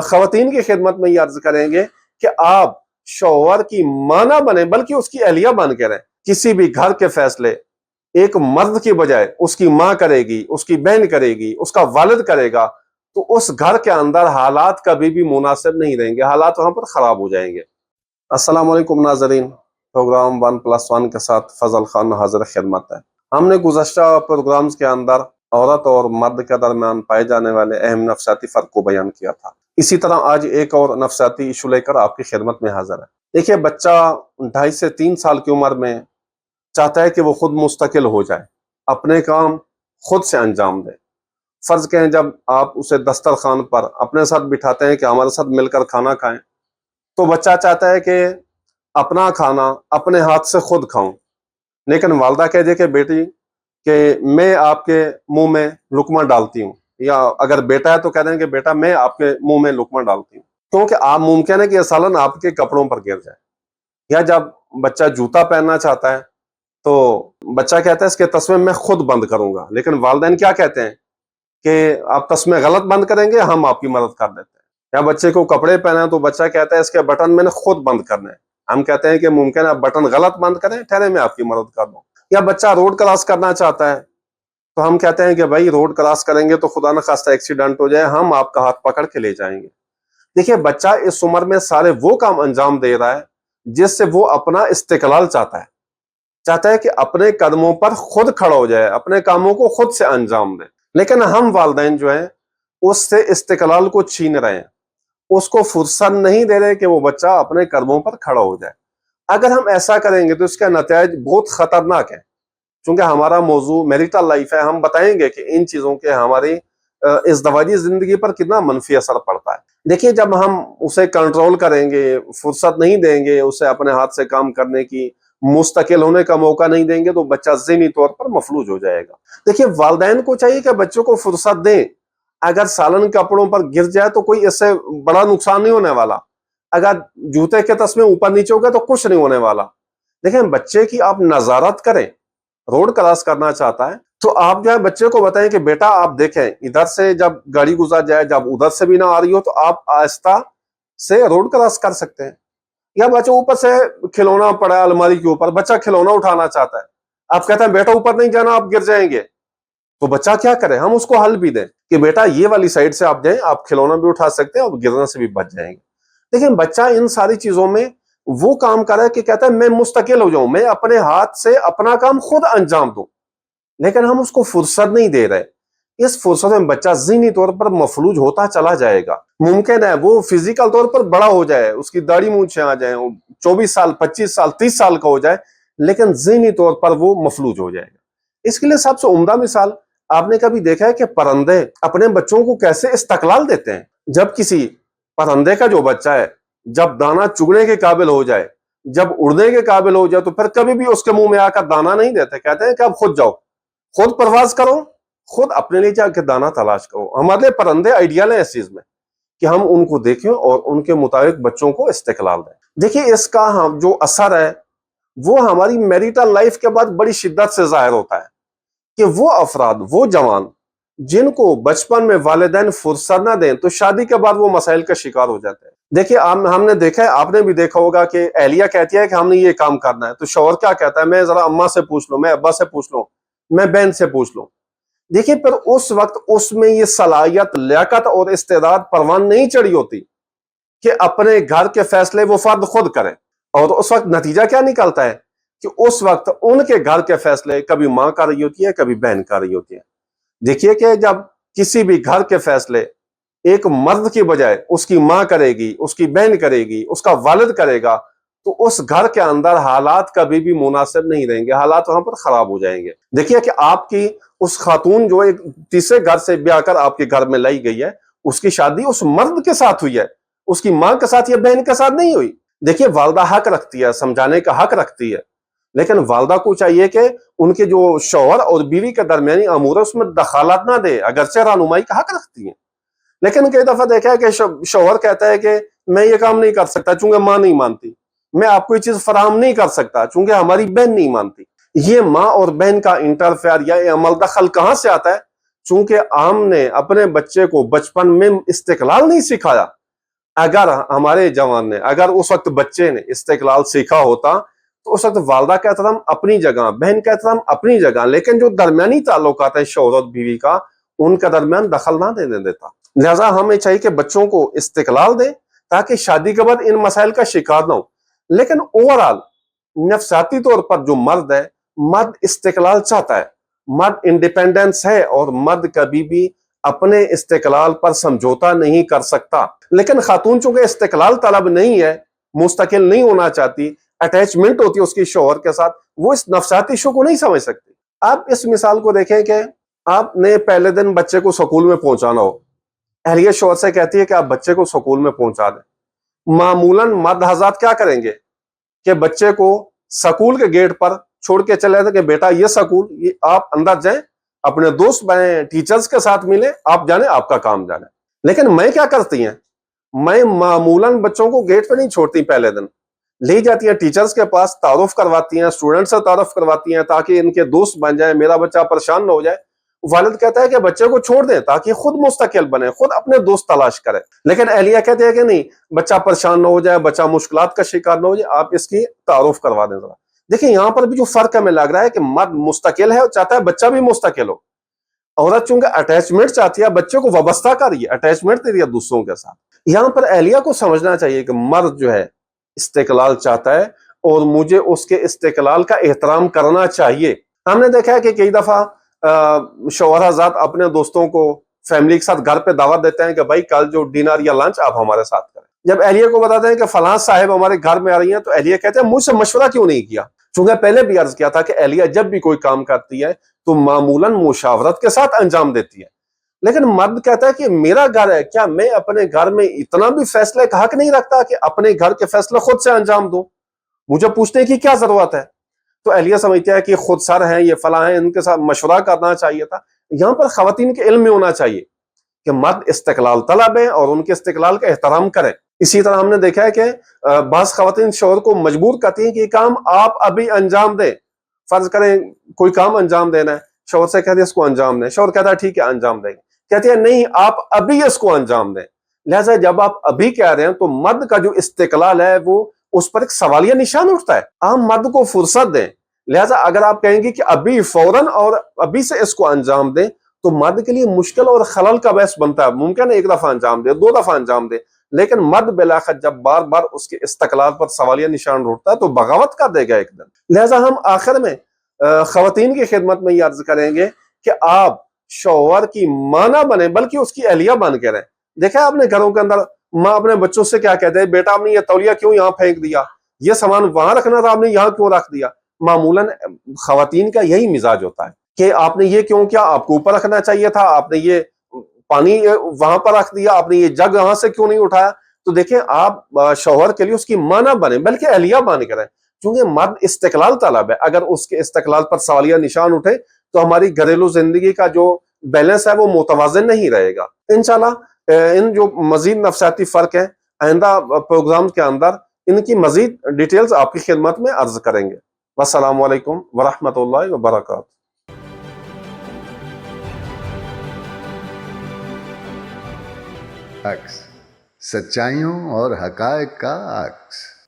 خواتین کی خدمت میں یہ عرض کریں گے کہ آپ شوہر کی ماں نہ بنے بلکہ اس کی اہلیہ بن کے رہیں۔ کسی بھی گھر کے فیصلے ایک مرد کی بجائے اس کی ماں کرے گی، اس کی بہن کرے گی، اس کا والد کرے گا، تو اس گھر کے اندر حالات کبھی بھی مناسب نہیں رہیں گے، حالات وہاں پر خراب ہو جائیں گے۔ السلام علیکم ناظرین، پروگرام 1+1 کے ساتھ فضل خان حاضر خدمت ہے۔ ہم نے گزشتہ پروگرامز کے اندر عورت اور مرد کے درمیان پائے جانے والے اہم نفسیاتی فرق کو بیان کیا تھا۔ اسی طرح آج ایک اور نفسیاتی ایشو لے کر آپ کی خدمت میں حاضر ہے۔ دیکھیے، بچہ 2.5 سے 3 سال کی عمر میں چاہتا ہے کہ وہ خود مستقل ہو جائے، اپنے کام خود سے انجام دے۔ فرض کریں جب آپ اسے دسترخوان پر اپنے ساتھ بٹھاتے ہیں کہ ہمارے ساتھ مل کر کھانا کھائیں، تو بچہ چاہتا ہے کہ اپنا کھانا اپنے ہاتھ سے خود کھاؤں، لیکن والدہ کہہ دے کہ بیٹی کہ میں آپ کے منہ میں لقمہ ڈالتی ہوں، یا اگر بیٹا ہے تو کہہ دیں کہ بیٹا میں آپ کے منہ میں لقمہ ڈالتی ہوں، کیونکہ آپ ممکن ہے کہ یہ سالن آپ کے کپڑوں پر گر جائے۔ یا جب بچہ جوتا پہننا چاہتا ہے تو بچہ کہتا ہے اس کے تسمے میں خود بند کروں گا، لیکن والدین کیا کہتے ہیں کہ آپ تسمے غلط بند کریں گے، ہم آپ کی مدد کر دیتے ہیں۔ یا بچے کو کپڑے پہنے تو بچہ کہتا ہے اس کے بٹن میں نے خود بند کرنے ہیں، ہم کہتے ہیں کہ ممکن ہے آپ بٹن غلط بند کریں، ٹھہرے میں آپ کی مدد کر دوں۔ یا بچہ روڈ کراس کرنا چاہتا ہے تو ہم کہتے ہیں کہ بھائی روڈ کراس کریں گے تو خدا نہ خواستہ ایکسیڈنٹ ہو جائے، ہم آپ کا ہاتھ پکڑ کے لے جائیں گے۔ دیکھیے، بچہ اس عمر میں سارے وہ کام انجام دے رہا ہے جس سے وہ اپنا استقلال چاہتا ہے کہ اپنے قدموں پر خود کھڑا ہو جائے، اپنے کاموں کو خود سے انجام دے۔ لیکن ہم والدین جو ہیں اس سے استقلال کو چھین رہے ہیں، اس کو فرصت نہیں دے رہے کہ وہ بچہ اپنے قدموں پر کھڑا ہو جائے۔ اگر ہم ایسا کریں گے تو اس کا نتائج بہت خطرناک ہے۔ چونکہ ہمارا موضوع میریٹل لائف ہے، ہم بتائیں گے کہ ان چیزوں کے ہماری ازدواجی زندگی پر کتنا منفی اثر پڑتا ہے۔ دیکھیے، جب ہم اسے کنٹرول کریں گے، فرصت نہیں دیں گے، اسے اپنے ہاتھ سے کام کرنے کی، مستقل ہونے کا موقع نہیں دیں گے، تو بچہ ذہنی طور پر مفلوج ہو جائے گا۔ دیکھیے، والدین کو چاہیے کہ بچوں کو فرصت دیں۔ اگر سالن کپڑوں پر گر جائے تو کوئی اس سے بڑا نقصان نہیں ہونے والا، اگر جوتے کے تسمے اوپر نیچے ہو گئے تو کچھ نہیں ہونے والا۔ دیکھیں، بچے کی آپ نظارت کریں۔ روڈ کراس کرنا چاہتا ہے تو آپ جو ہے بچے کو بتائیں کہ بیٹا آپ دیکھیں ادھر سے جب گاڑی گزر جائے، جب ادھر سے بھی نہ آ رہی ہو تو آپ آہستہ سے روڈ کراس کر سکتے ہیں۔ یا بچہ اوپر سے کھلونا پڑا ہے الماری کے اوپر، بچہ کھلونا اٹھانا چاہتا ہے، آپ کہتے ہیں بیٹا اوپر نہیں جانا، آپ گر جائیں گے، تو بچہ کیا کرے؟ ہم اس کو حل بھی دیں کہ بیٹا یہ والی سائڈ سے آپ جائیں، آپ کھلونا بھی اٹھا سکتے ہیں اور گرنے سے بھی بچ جائیں گے۔ لیکن بچہ ان ساری چیزوں میں وہ کام کر رہا ہے کہ کہتا ہے میں مستقل ہو جاؤں، میں اپنے ہاتھ سے اپنا کام خود انجام دوں، لیکن ہم اس کو فرصت نہیں دے رہے۔ اس فرصت میں بچہ ذہنی طور پر مفلوج ہوتا چلا جائے گا۔ ممکن ہے وہ فزیکل طور پر بڑا ہو جائے، اس کی داڑھی مونچھیں آ جائیں، 24 سال 25 سال 30 سال کا ہو جائے، لیکن ذہنی طور پر وہ مفلوج ہو جائے گا۔ اس کے لیے سب سے عمدہ مثال آپ نے کبھی دیکھا ہے کہ پرندے اپنے بچوں کو کیسے استقلال دیتے ہیں؟ جب کسی پرندے کا جو بچہ ہے جب دانا چگنے کے قابل ہو جائے، جب اڑنے کے قابل ہو جائے، تو پھر کبھی بھی اس کے منہ میں آ کر دانا نہیں دیتے، کہتے ہیں کہ اب خود جاؤ، خود پرواز کرو، خود اپنے لیے جا کے دانا تلاش کرو۔ ہمارے پرندے آئیڈیل ہیں اس چیز میں کہ ہم ان کو دیکھیں اور ان کے مطابق بچوں کو استقلال دیں۔ دیکھیے، اس کا جو اثر ہے وہ ہماری میریٹل لائف کے بعد بڑی شدت سے ظاہر ہوتا ہے کہ وہ افراد، وہ جوان جن کو بچپن میں والدین فرصت نہ دیں تو شادی کے بعد وہ مسائل کا شکار ہو جاتے ہیں۔ دیکھیے، ہم نے دیکھا ہے، آپ نے بھی دیکھا ہوگا کہ اہلیہ کہتی ہے کہ ہم نے یہ کام کرنا ہے، تو شوہر کیا کہتا ہے؟ میں ذرا اماں سے پوچھ لوں، میں ابا سے پوچھ لوں، میں بہن سے پوچھ لوں۔ دیکھیے، پھر اس وقت اس میں یہ صلاحیت، لیاقت اور استعداد پروان نہیں چڑھی ہوتی کہ اپنے گھر کے فیصلے وہ فرد خود کریں، اور اس وقت نتیجہ کیا نکلتا ہے کہ اس وقت ان کے گھر کے فیصلے کبھی ماں کر رہی ہوتی ہے، کبھی بہن کر رہی ہوتی ہے۔ دیکھیے کہ جب کسی بھی گھر کے فیصلے ایک مرد کی بجائے اس کی ماں کرے گی، اس کی بہن کرے گی، اس کا والد کرے گا، تو اس گھر کے اندر حالات کبھی بھی مناسب نہیں رہیں گے، حالات وہاں پر خراب ہو جائیں گے۔ دیکھیے کہ آپ کی اس خاتون جو ایک تیسرے گھر سے بیاہ کر آپ کے گھر میں لائی گئی ہے، اس کی شادی اس مرد کے ساتھ ہوئی ہے، اس کی ماں کے ساتھ یا بہن کے ساتھ نہیں ہوئی۔ دیکھیے، والدہ حق رکھتی ہے، سمجھانے کا حق رکھتی ہے، لیکن والدہ کو چاہیے کہ ان کے جو شوہر اور بیوی کے درمیانی امور ہے اس میں دخالت نہ دے، اگرچہ رہنمائی کا حق رکھتی ہے۔ لیکن کئی دفعہ دیکھا ہے کہ شوہر کہتا ہے کہ میں یہ کام نہیں کر سکتا چونکہ ماں نہیں مانتی، میں آپ کو یہ چیز فراہم نہیں کر سکتا چونکہ ہماری بہن نہیں مانتی۔ یہ ماں اور بہن کا انٹرفیئر یا عمل دخل کہاں سے آتا ہے؟ چونکہ ہم نے اپنے بچے کو بچپن میں استقلال نہیں سکھایا، اگر ہمارے جوان نے، اگر اس وقت بچے نے استقلال سیکھا ہوتا تو اس وقت والدہ کا احترام اپنی جگہ، بہن کا احترام اپنی جگہ، لیکن جو درمیانی تعلقات ہیں شوہر اور بیوی کا، ان کا درمیان دخل نہ دینے دیتا. لہٰذا ہمیں چاہیے کہ بچوں کو استقلال دیں تاکہ شادی کے بعد ان مسائل کا شکار نہ ہو. لیکن اوورآل نفسیاتی طور پر جو مرد ہے، مرد استقلال چاہتا ہے، مرد انڈیپینڈنس ہے، اور مرد کبھی بھی اپنے استقلال پر سمجھوتا نہیں کر سکتا. لیکن خاتون چونکہ استقلال طلب نہیں ہے، مستقل نہیں ہونا چاہتی، اٹیچمنٹ ہوتی ہے اس کی شوہر کے ساتھ، وہ اس نفسیاتی ایشو کو نہیں سمجھ سکتی. آپ اس مثال کو دیکھیں کہ آپ نے پہلے دن بچے کو سکول میں پہنچانا ہو، اہلیہ شوہر سے کہتی ہے کہ آپ بچے کو سکول میں پہنچا دیں. معمولاً مرد حضرات کیا کریں گے کہ بچے کو سکول کے گیٹ پر چھوڑ کے چلے جاتے کہ بیٹا یہ سکول، یہ آپ اندر جائیں، اپنے دوست بنیں، ٹیچرز کے ساتھ ملیں، آپ جانے، آپ کا کام جانے. لیکن میں کیا کرتی ہیں، میں معمولاً بچوں کو گیٹ پہ نہیں چھوڑتی، پہلے دن لے جاتی ہیں ٹیچرز کے پاس، تعارف کرواتی ہیں، اسٹوڈنٹ سے تعارف کرواتی ہیں تاکہ ان کے دوست بن جائیں، میرا بچہ پریشان نہ ہو جائے. والد کہتا ہے کہ بچے کو چھوڑ دیں تاکہ خود مستقل بنے، خود اپنے دوست تلاش کرے. لیکن اہلیہ کہتے ہیں کہ نہیں، بچہ پریشان نہ ہو جائے، بچہ مشکلات کا شکار نہ ہو جائے، آپ اس کی تعارف کروا دیں ذرا. دیکھیں یہاں پر بھی جو فرق ہمیں لگ رہا ہے کہ مرد مستقل ہے اور چاہتا ہے بچہ بھی مستقل ہو. عورت چونکہ اٹیچمنٹ چاہتی ہے، بچے کو وابستہ کر رہی ہے، اٹیچمنٹ دے رہی ہے دوسروں کے ساتھ. یہاں پر اہلیہ کو سمجھنا چاہیے کہ مرد جو ہے استقلال چاہتا ہے اور مجھے اس کے استقلال کا احترام کرنا چاہیے. ہم نے دیکھا ہے کہ کئی دفعہ شوہر حضرات اپنے دوستوں کو فیملی کے ساتھ گھر پہ دعوت دیتے ہیں کہ بھائی کل جو ڈنر یا لنچ آپ ہمارے ساتھ کریں. جب اہلیہ کو بتاتے ہیں کہ فلاں صاحب ہمارے گھر میں آ رہی ہیں تو اہلیہ کہتے ہیں مجھ سے مشورہ کیوں نہیں کیا. چونکہ پہلے بھی عرض کیا تھا کہ اہلیہ جب بھی کوئی کام کرتی ہے تو معمولاً مشاورت کے ساتھ انجام دیتی ہے. لیکن مرد کہتا ہے کہ میرا گھر ہے، کیا میں اپنے گھر میں اتنا بھی فیصلے کا حق نہیں رکھتا کہ اپنے گھر کے فیصلے خود سے انجام دوں، مجھے پوچھنے کی کیا ضرورت ہے. تو اہلیہ سمجھتے ہیں کہ خود سر ہیں، یہ فلاں ہیں، ان کے ساتھ مشورہ کرنا چاہیے تھا. یہاں پر خواتین کے علم میں ہونا چاہیے کہ مرد استقلال طلب ہے اور ان کے استقلال کا احترام کریں. اسی طرح ہم نے دیکھا ہے کہ بعض خواتین شوہر کو مجبور کرتی ہیں کہ یہ کام آپ ابھی انجام دیں. فرض کریں کوئی کام انجام دینا ہے، شوہر سے کہتے ہیں اس کو انجام دیں، شوہر کہتا ہے ٹھیک ہے انجام دیں گے، کہتے ہیں نہیں آپ ابھی اس کو انجام دیں. لہٰذا جب آپ ابھی کہہ رہے ہیں تو مرد کا جو استقلال ہے وہ اس پر ایک سوالیہ نشان اٹھتا ہے. آپ مرد کو فرصت دیں. لہٰذا اگر آپ کہیں گے کہ ابھی فوراً اور ابھی سے اس کو انجام دیں تو مرد کے لیے مشکل اور خلل کا باعث بنتا ہے. ممکن ہے ایک دفعہ انجام دے، دو دفعہ انجام دے، لیکن مرد بلاخر جب بار بار اس کے استقلال پر سوالیہ نشان اٹھتا ہے تو بغاوت کر دے گا ایک دن. لہٰذا ہم آخر میں خواتین کی خدمت میں یہ عرض کریں گے کہ آپ شوہر کی ماں نہ بنیں بلکہ اس کی اہلیہ بن کے رہیں. دیکھا آپ نے گھروں کے اندر ماں اپنے بچوں سے کیا کہتے ہیں، بیٹا آپ نے یہ تولیہ کیوں یہاں پھینک دیا، یہ سامان وہاں رکھنا تھا آپ نے یہاں کیوں رکھ دیا. معمولاً خواتین کا یہی مزاج ہوتا ہے کہ آپ نے یہ کیوں کیا، آپ کو اوپر رکھنا چاہیے تھا، آپ نے یہ پانی وہاں پر رکھ دیا، آپ نے یہ جگ وہاں سے کیوں نہیں اٹھایا. تو دیکھیں آپ شوہر کے لیے اس کی ماں نہ بنیں بلکہ اہلیہ بن کے رہیں. چونکہ مرد استقلال طلب ہے، اگر اس کے استقلال پر سوالیہ نشان اٹھے تو ہماری گھریلو زندگی کا جو بیلنس ہے وہ متوازن نہیں رہے گا. انشاءاللہ ان جو مزید نفسیاتی فرق ہیں آئندہ پروگرام کے اندر ان کی مزید ڈیٹیلز آپ کی خدمت میں عرض کریں گے. والسلام علیکم ورحمۃ اللہ وبرکاتہ. عکس، سچائیوں اور حقائق کا عکس.